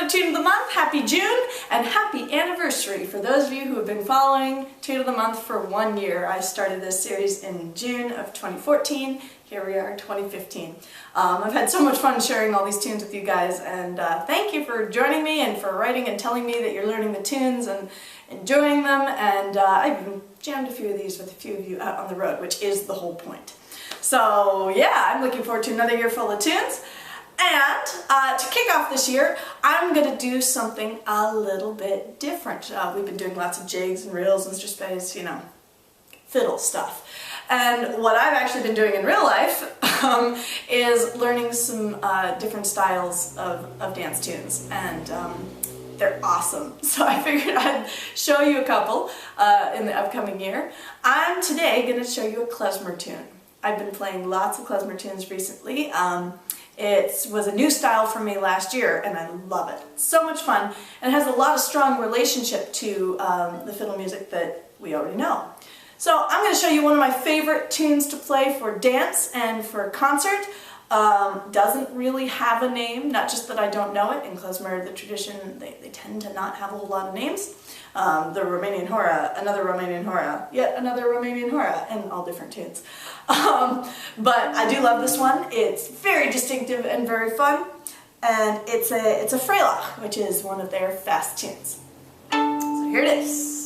another Tune of the Month. Happy June and happy anniversary for those of you who have been following Tune of the Month for 1 year. I started this series in June of 2014. Here we are, 2015. I've had so much fun sharing all these tunes with you guys, and thank you for joining me and for writing and telling me that you're learning the tunes and enjoying them. And I've even jammed a few of these with a few of you out on the road, which is the whole point. So yeah, I'm looking forward to another year full of tunes. And to kick off this year, I'm going to do something a little bit different. We've been doing lots of jigs and reels and space, you know, fiddle stuff. And what I've actually been doing in real life is learning some different styles of dance tunes, and they're awesome. So I figured I'd show you a couple in the upcoming year. I'm today going to show you a Klezmer tune. I've been playing lots of Klezmer tunes recently. It was a new style for me last year, and I love it. It's so much fun, and it has a lot of strong relationship to the fiddle music that we already know. So I'm going to show you one of my favorite tunes to play for dance and for concert. Doesn't really have a name, not just that I don't know it. In Klezmer, the tradition, they tend to not have a whole lot of names. The Romanian Hora, another Romanian Hora, yet another Romanian Hora, and all different tunes. But I do love this one. It's very distinctive and very fun, and it's a Freylach, which is one of their fast tunes. So here it is.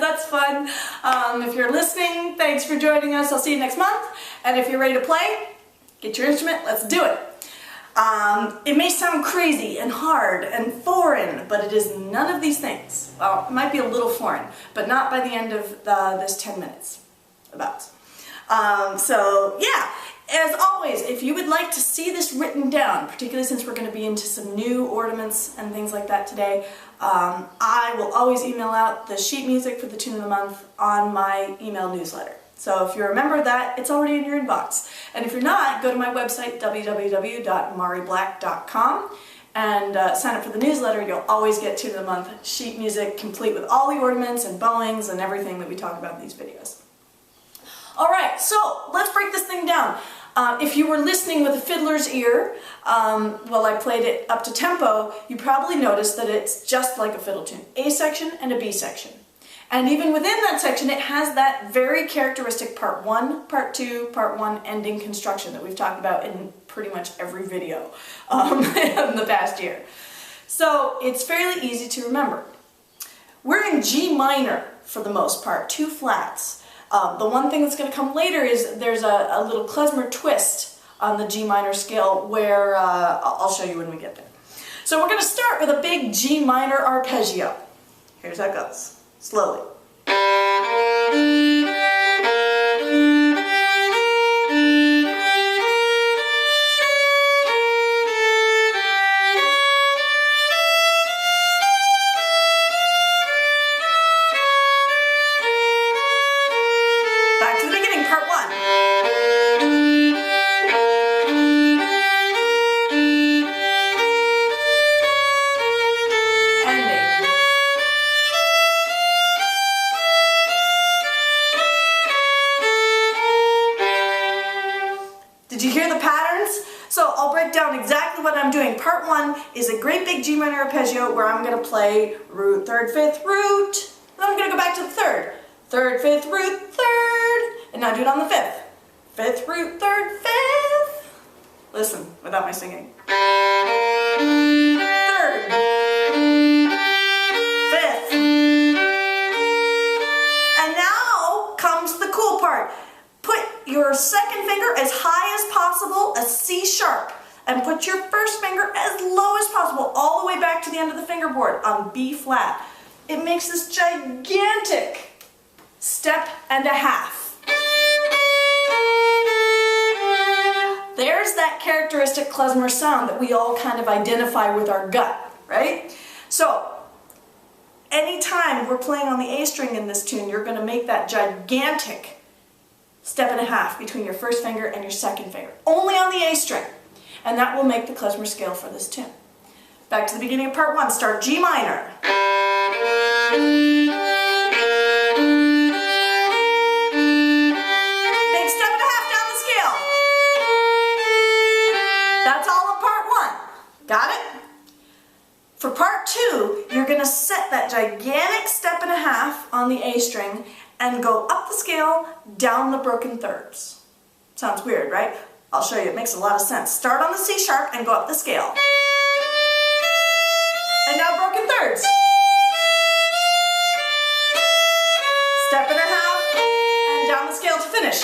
That's fun. If you're listening, thanks for joining us. I'll see you next month. And if you're ready to play, get your instrument, let's do it. It may sound crazy and hard and foreign, but it is none of these things. Well, it might be a little foreign, but not by the end of this 10 minutes, about. So yeah, as always, if you would like to see this written down, particularly since we're going to be into some new ornaments and things like that today, I will always email out the sheet music for the Tune of the Month on my email newsletter. So if you're a member of that, it's already in your inbox. And if you're not, go to my website, www.mariblack.com, and sign up for the newsletter. You'll always get Tune of the Month sheet music, complete with all the ornaments and bowings and everything that we talk about in these videos. Alright, so let's break this thing down. If you were listening with a fiddler's ear while I played it up to tempo, you probably noticed that it's just like a fiddle tune. A section and a B section. And even within that section, it has that very characteristic part 1, part 2, part 1 ending construction that we've talked about in pretty much every video in the past year. So it's fairly easy to remember. We're in G minor for the most part, 2 flats. The one thing that's going to come later is there's a little Klezmer twist on the G minor scale where I'll show you when we get there. So we're going to start with a big G minor arpeggio. Here's how it goes. Slowly. Back to the beginning, part 1. Did you hear the patterns? So I'll break down exactly what I'm doing. Part 1 is a great big G minor arpeggio where I'm going to play root, 3rd, 5th, root. Then I'm going to go back to the 3rd. 3rd, 5th, root, 3rd. And now do it on the 5th. 5th, root, 3rd, 5th. Listen, without my singing. 3rd. the end of the fingerboard on B flat. It makes this gigantic step and a half. There's that characteristic klezmer sound that we all kind of identify with our gut, right? So, anytime we're playing on the A string in this tune, you're going to make that gigantic step and a half between your first finger and your second finger. Only on the A string. And that will make the klezmer scale for this tune. Back to the beginning of part 1. Start G minor. Big step and a half down the scale. That's all of part 1. Got it? For part 2, you're going to set that gigantic step and a half on the A string and go up the scale, down the broken thirds. Sounds weird, right? I'll show you, it makes a lot of sense. Start on the C sharp and go up the scale. And now broken thirds. Step and a half, and down the scale to finish.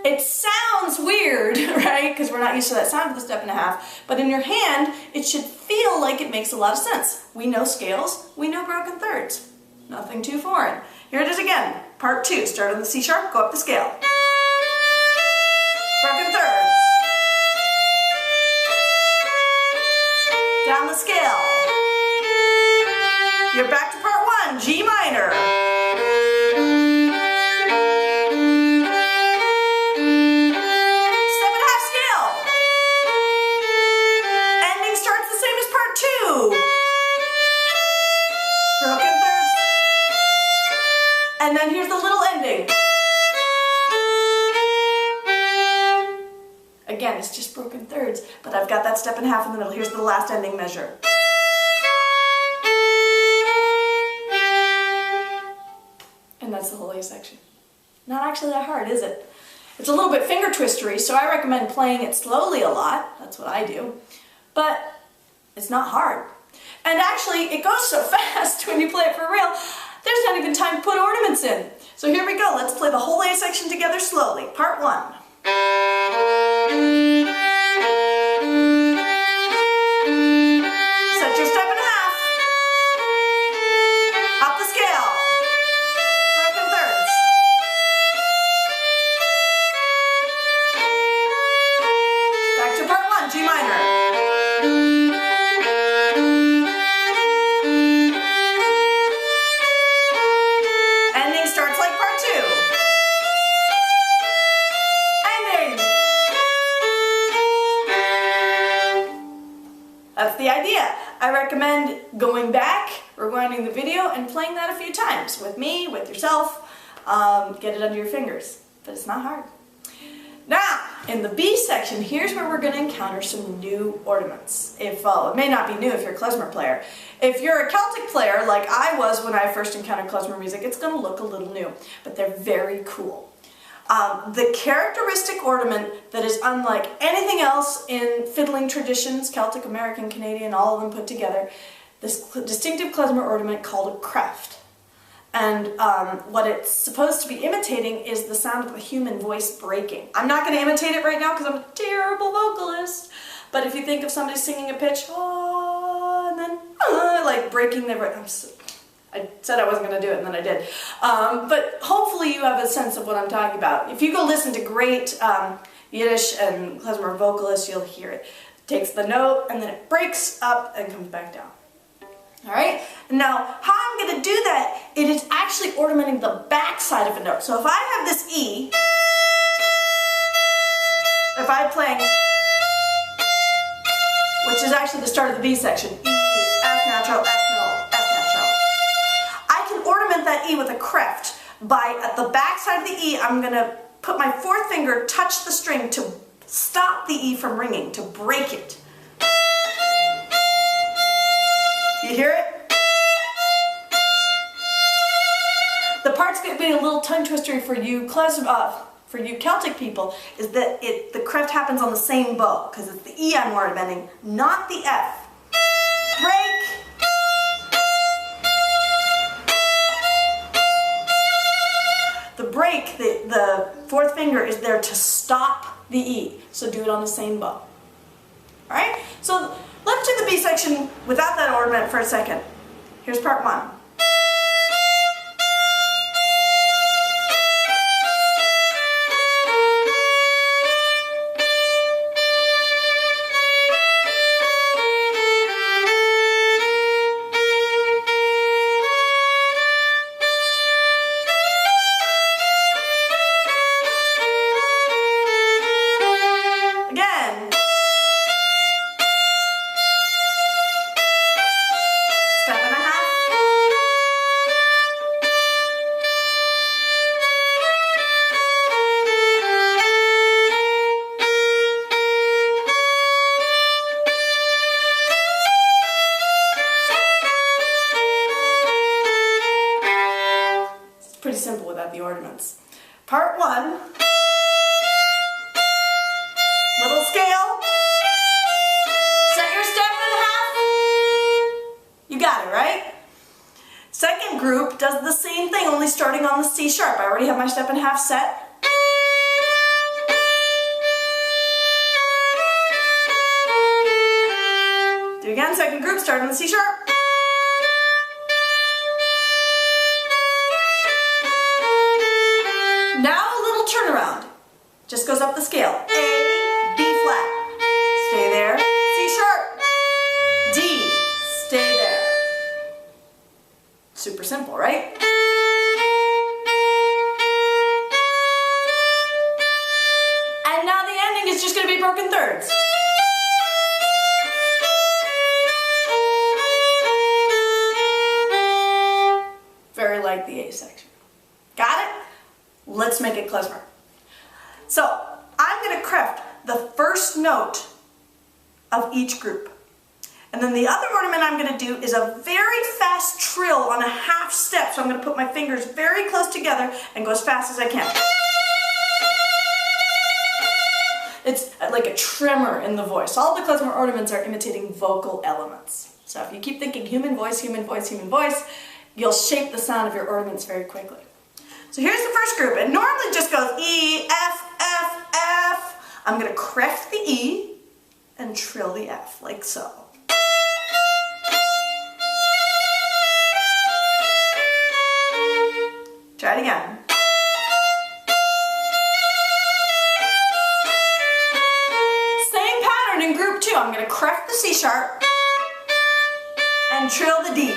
It sounds weird, right? Because we're not used to that sound of the step and a half. But in your hand, it should feel like it makes a lot of sense. We know scales, we know broken thirds. Nothing too foreign. Here it is again. Part 2. Start on the C sharp, go up the scale. Broken thirds. Down the scale. You're back to part 1, G minor. Step and a half scale. Ending starts the same as part 2. Broken thirds. And then here's the little ending. Again, it's just broken thirds, but I've got that step and a half in the middle. Here's the last ending measure. And that's the whole A section. Not actually that hard, is it? It's a little bit finger twistery, so I recommend playing it slowly a lot. That's what I do. But it's not hard. And actually, it goes so fast when you play it for real, there's not even time to put ornaments in. So here we go. Let's play the whole A section together slowly. Part 1. Set your step and a half. Up the scale. Broken thirds. Back to part 1, G minor. Ending starts like part 2. That's the idea. I recommend going back, rewinding the video, and playing that a few times with me, with yourself. Get it under your fingers. But it's not hard. Now, in the B section, here's where we're going to encounter some new ornaments. It may not be new if you're a klezmer player. If you're a Celtic player, like I was when I first encountered klezmer music, it's going to look a little new, but they're very cool. The characteristic ornament that is unlike anything else in fiddling traditions, Celtic, American, Canadian, all of them put together, this distinctive klezmer ornament called a creft. And what it's supposed to be imitating is the sound of a human voice breaking. I'm not going to imitate it right now because I'm a terrible vocalist, but if you think of somebody singing a pitch, oh, and then like breaking the... I said I wasn't going to do it, and then I did. But hopefully you have a sense of what I'm talking about. If you go listen to great Yiddish and klezmer vocalists, you'll hear it. It takes the note, and then it breaks up and comes back down. Alright? Now, how I'm going to do that, it is actually ornamenting the back side of a note. So if I have this E, if I'm playing, which is actually the start of the B section, E, F natural, F natural, F natural. I can ornament that E with a creft by, at the back side of the E, I'm going to put my fourth finger, touch the string to stop the E from ringing, to break it. You hear it? The part's going to be a little tongue twister for you Celtic people, is that the creft happens on the same bow, because it's the E I'm ornamenting, not the F. Break. The break, the fourth finger is there to stop the E, so do it on the same bow. Alright? So let's section without that ornament for a second. Here's part one. Pretty simple without the ornaments. Part one, little scale, set your step in half, you got it, right? Second group does the same thing, only starting on the C sharp. I already have my step in half set. Do it again, second group, start on the C sharp. Now a little turnaround. Just goes up the scale. A, B flat. Stay there. C sharp. D. Stay there. Super simple, right? And now the ending is just going to be broken thirds. Very like the A section. Got it? Let's make it klezmer. So I'm going to craft the first note of each group. And then the other ornament I'm going to do is a very fast trill on a half step. So I'm going to put my fingers very close together and go as fast as I can. It's like a tremor in the voice. All the klezmer ornaments are imitating vocal elements. So if you keep thinking human voice, human voice, human voice, you'll shape the sound of your ornaments very quickly. So here's the first group. It normally just goes E, F, F, F. I'm going to clef the E and trill the F, like so. Try it again. Same pattern in group two. I'm going to clef the C sharp and trill the D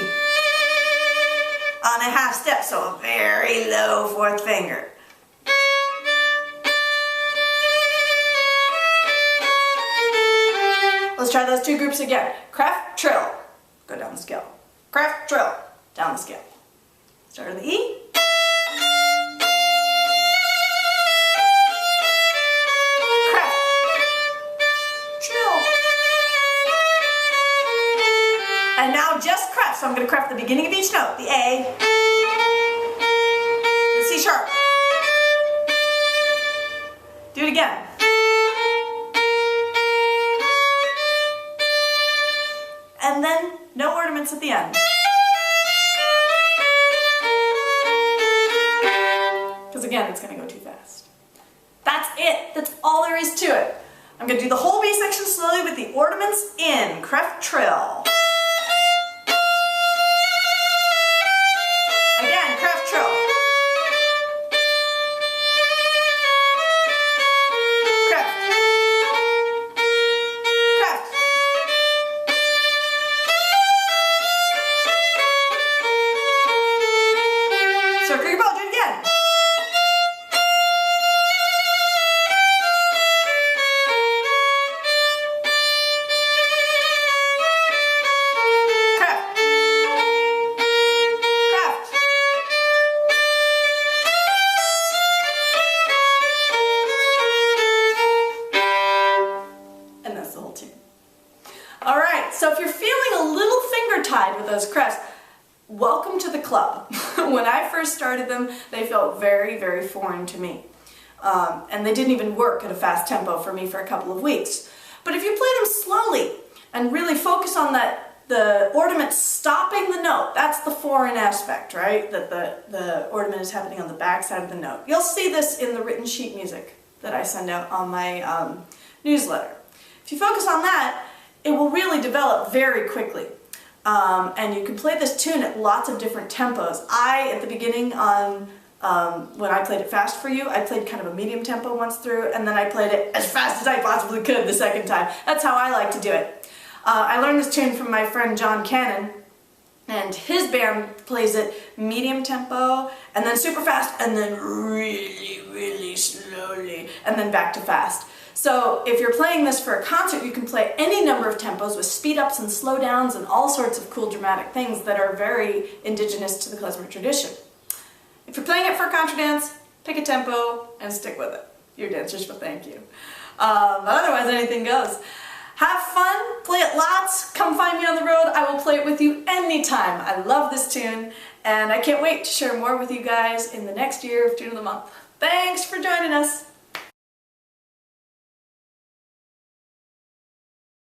on a half step, so a very low fourth finger. Let's try those two groups again. Clef, trill, go down the scale. Clef, trill, down the scale. Start on the E. Clef, trill. And now just clef, so I'm going to clef the beginning of each note, the A, the C sharp. Do it again. And then no ornaments at the end. Because again, it's going to go too fast. That's it. That's all there is to it. I'm going to do the whole B section slowly with the ornaments in. Clef, trill. Again, clef, trill. Clef. Clef. Circle your bow, do it again. Alright, so if you're feeling a little finger tied with those clefs, welcome to the club. When I first started them, they felt very, very foreign to me. And they didn't even work at a fast tempo for me for a couple of weeks. But if you play them slowly and really focus on the ornament stopping the note, that's the foreign aspect, right? That the ornament is happening on the back side of the note. You'll see this in the written sheet music that I send out on my newsletter. If you focus on that, it will really develop very quickly. And you can play this tune at lots of different tempos. At the beginning when I played it fast for you, I played kind of a medium tempo once through, and then I played it as fast as I possibly could the second time. That's how I like to do it. I learned this tune from my friend John Cannon, and his band plays it medium tempo, and then super fast, and then really, really slowly, and then back to fast. So if you're playing this for a concert, you can play any number of tempos with speed ups and slow downs and all sorts of cool dramatic things that are very indigenous to the klezmer tradition. If you're playing it for a contra dance, pick a tempo and stick with it. Your dancers will thank you. But otherwise, anything goes. Have fun, play it lots, come find me on the road, I will play it with you anytime. I love this tune, and I can't wait to share more with you guys in the next year of Tune of the Month. Thanks for joining us!